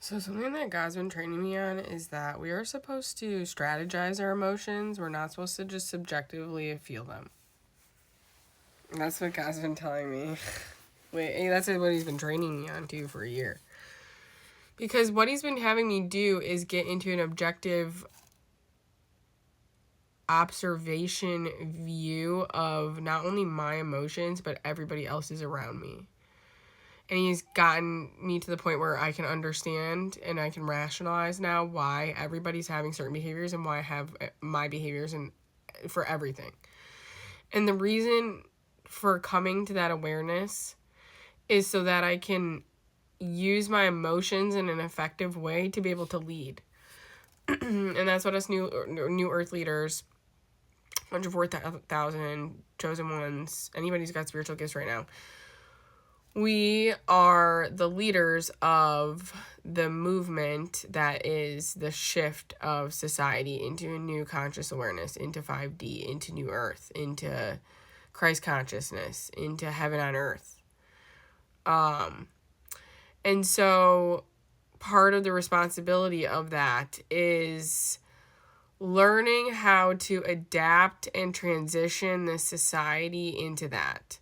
So something that God's been training me on is that we are supposed to strategize our emotions. We're not supposed to just subjectively feel them. And that's what God's been telling me. That's what he's been training me on too for a year. Because what he's been having me do is get into an objective observation view of not only my emotions, but everybody else's around me. And he's gotten me to the point where I can understand and I can rationalize now why everybody's having certain behaviors and why I have my behaviors and for everything. And the reason for coming to that awareness is so that I can use my emotions in an effective way to be able to lead. And that's what us new earth leaders, 104,000 chosen ones, anybody who's got spiritual gifts right now, we are the leaders of the movement that is the shift of society into a new conscious awareness, into 5D, into new earth, into Christ consciousness, into heaven on earth. And so part of the responsibility of that is learning how to adapt and transition the society into that.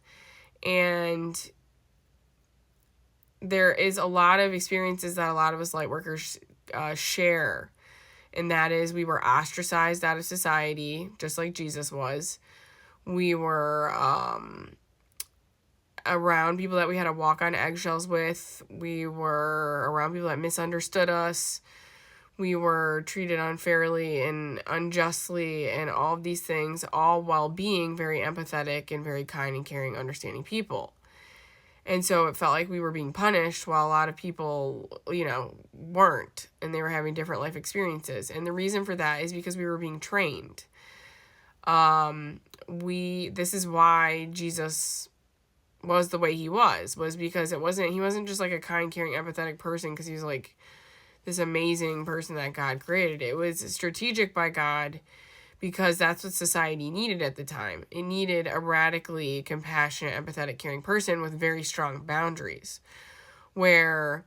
And there is a lot of experiences that a lot of us light workers share. And that is, we were ostracized out of society, just like Jesus was. We were around people that we had to walk on eggshells with. We were around people that misunderstood us. We were treated unfairly and unjustly and all of these things, all while being very empathetic and very kind and caring, understanding people. And so it felt like we were being punished while a lot of people, weren't, and they were having different life experiences. And the reason for that is because we were being trained. This is why Jesus was the way he was because he wasn't just like a kind, caring, empathetic person because he was like this amazing person that God created. It was strategic by God because that's what society needed at the time. It needed a radically compassionate, empathetic, caring person with very strong boundaries. Where,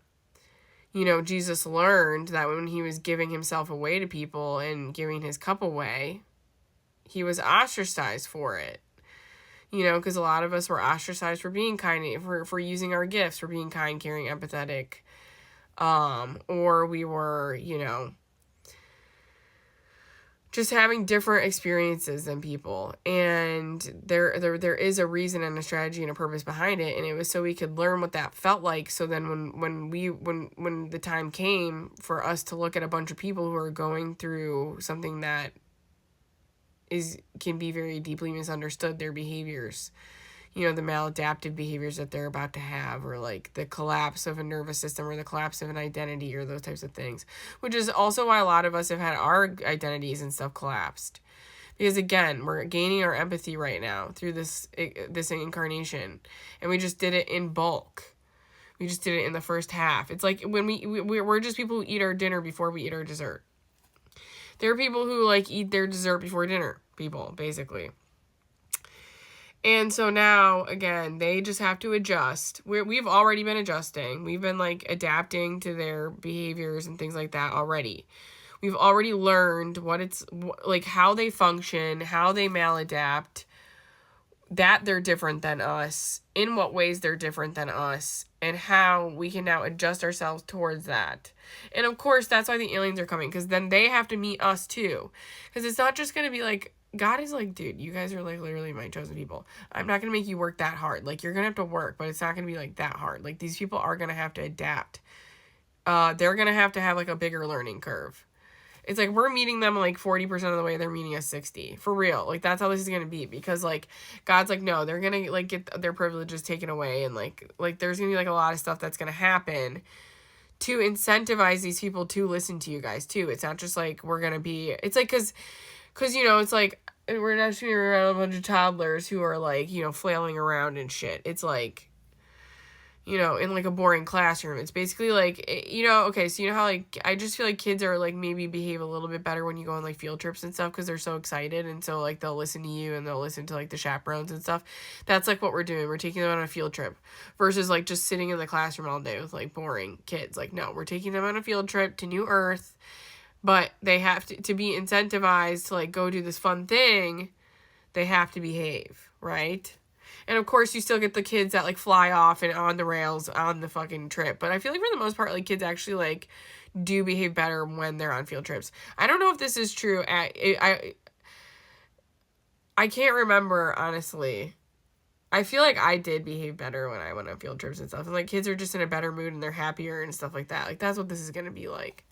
Jesus learned that when he was giving himself away to people and giving his cup away, he was ostracized for it. Because a lot of us were ostracized for being kind, for using our gifts, for being kind, caring, empathetic. Or we were, just having different experiences than people. And there is a reason and a strategy and a purpose behind it. And it was so we could learn what that felt like. So then when the time came for us to look at a bunch of people who are going through something that can be very deeply misunderstood, their behaviors, the maladaptive behaviors that they're about to have, or like the collapse of a nervous system or the collapse of an identity or those types of things, which is also why a lot of us have had our identities and stuff collapsed. Because again, we're gaining our empathy right now through this incarnation, and we just did it in bulk. We just did it in the first half. It's like when we're just people who eat our dinner before we eat our dessert. There are people who eat their dessert before dinner, people, basically. And so now, again, they just have to adjust. We've already been adjusting. We've been, adapting to their behaviors and things like that already. We've already learned what it's, how they function, how they maladapt, that they're different than us, in what ways they're different than us, and how we can now adjust ourselves towards that. And, of course, that's why the aliens are coming, because then they have to meet us, too. Because it's not just going to be, God is dude, you guys are, literally my chosen people. I'm not going to make you work that hard. You're going to have to work, but it's not going to be, that hard. These people are going to have to adapt. They're going to have a bigger learning curve. It's we're meeting them 40% of the way, they're meeting us 60. For real. That's how this is going to be. Because, God's no, they're going to, get their privileges taken away. And, there's going to be, a lot of stuff that's going to happen to incentivize these people to listen to you guys, too. It's not just, we're going to be... It's, because, it's we're not shooting around a bunch of toddlers who are, flailing around and shit. It's, you know, in like a boring classroom. It's basically like, you know, okay, so you know how like, I just feel like kids are like maybe behave a little bit better when you go on like field trips and stuff because they're so excited, and so like they'll listen to you and they'll listen to like the chaperones and stuff. That's like what we're doing. We're taking them on a field trip versus like just sitting in the classroom all day with like boring kids. Like, no, we're taking them on a field trip to New Earth, but they have to be incentivized to like go do this fun thing. They have to behave, right? And of course, you still get the kids that like fly off and on the rails on the fucking trip. But I feel like for the most part, like kids actually like do behave better when they're on field trips. I don't know if this is true. I can't remember, honestly. I feel like I did behave better when I went on field trips and stuff. And like kids are just in a better mood and they're happier and stuff like that. Like that's what this is going to be like.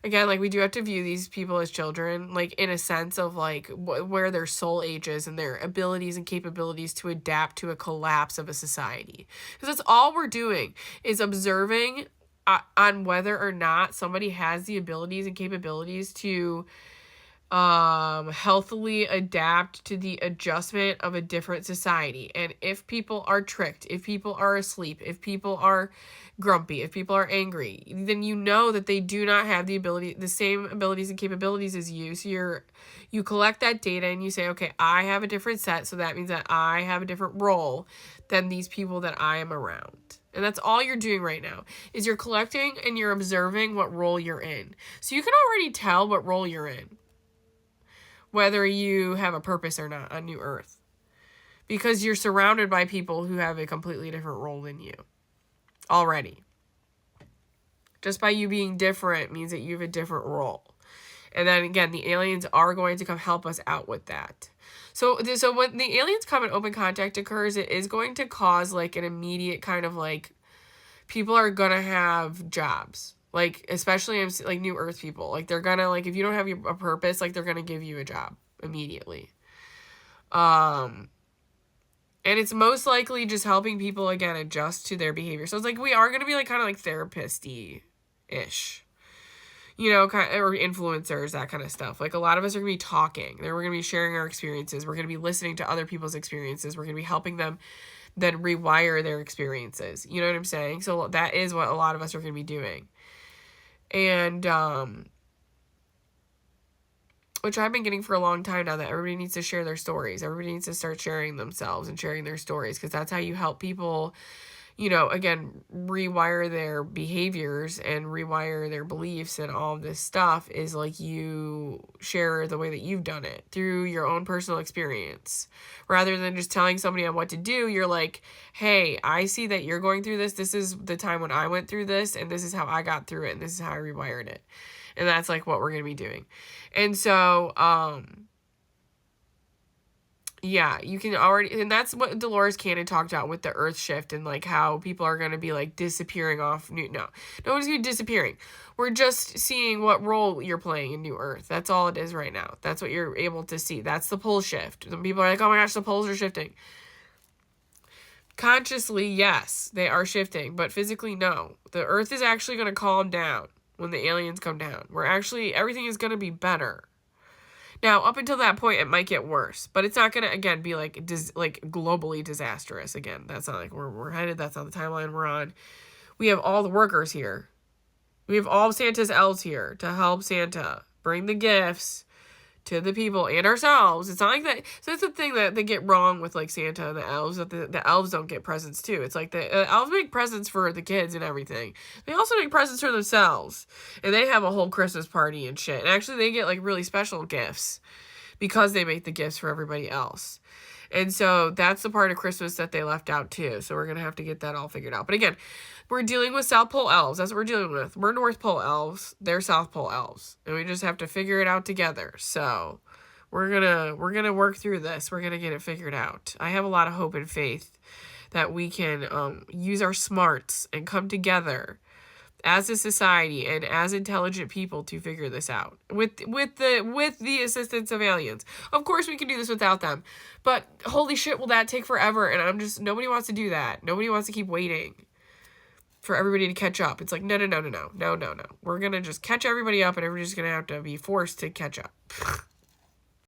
Again, like, we do have to view these people as children, like, in a sense of, like, where their soul ages and their abilities and capabilities to adapt to a collapse of a society. Because that's all we're doing is observing on whether or not somebody has the abilities and capabilities to healthily adapt to the adjustment of a different society. And if people are tricked, if people are asleep, if people are grumpy, if people are angry, then you know that they do not have the same abilities and capabilities as you. So you collect that data and you say, okay, I have a different set, so that means that I have a different role than these people that I am around. And that's all you're doing right now, is you're collecting and you're observing what role you're in. So you can already tell what role you're in, whether you have a purpose or not on New Earth, because you're surrounded by people who have a completely different role than you already. Just by you being different means that you have a different role. And then again, the aliens are going to come help us out with that. So when the aliens come and open contact occurs, it is going to cause like an immediate kind of like, people are going to have jobs. Like, especially like New Earth people, like they're gonna, like, if you don't have a purpose, like they're gonna give you a job immediately. And it's most likely just helping people again adjust to their behavior. So it's like we are gonna be like kind of like therapist-y ish, you know, kind of, or influencers, that kind of stuff. Like a lot of us are gonna be talking. Then we're gonna be sharing our experiences. We're gonna be listening to other people's experiences. We're gonna be helping them then rewire their experiences. You know what I'm saying? So that is what a lot of us are gonna be doing. And, which I've been getting for a long time now, that everybody needs to share their stories. Everybody needs to start sharing themselves and sharing their stories, because that's how you help people, you know, again, rewire their behaviors and rewire their beliefs and all of this stuff, is like you share the way that you've done it through your own personal experience. Rather than just telling somebody on what to do, you're like, hey, I see that you're going through this. This is the time when I went through this, and this is how I got through it, and this is how I rewired it. And that's like what we're going to be doing. And so, yeah, you can already, and that's what Dolores Cannon talked about with the Earth shift and like how people are going to be like disappearing off nobody's going to be disappearing. We're just seeing what role you're playing in New Earth. That's all it is right now. That's what you're able to see. That's the pole shift. Some people are like, oh my gosh, the poles are shifting. Consciously, yes, they are shifting, but physically, no. The Earth is actually going to calm down when the aliens come down. Everything is going to be better. Now, up until that point, it might get worse, but it's not going to, again, be like globally disastrous. Again, that's not like we're headed. That's not the timeline we're on. We have all the workers here. We have all Santa's elves here to help Santa bring the gifts to the people and ourselves. It's not like that. So that's the thing that they get wrong with like Santa and the elves, that the elves don't get presents too. It's like the elves make presents for the kids and everything. They also make presents for themselves, and they have a whole Christmas party and shit. And actually they get like really special gifts because they make the gifts for everybody else. And so that's the part of Christmas that they left out too. So we're going to have to get that all figured out. But again, we're dealing with South Pole elves. That's what we're dealing with. We're North Pole elves. They're South Pole elves. And we just have to figure it out together. So we're going to work through this. We're going to get it figured out. I have a lot of hope and faith that we can use our smarts and come together as a society and as intelligent people to figure this out with the assistance of aliens. Of course we can do this without them, but holy shit, will that take forever? And nobody wants to do that. Nobody wants to keep waiting for everybody to catch up. It's like, no. We're gonna just catch everybody up, and everybody's gonna have to be forced to catch up.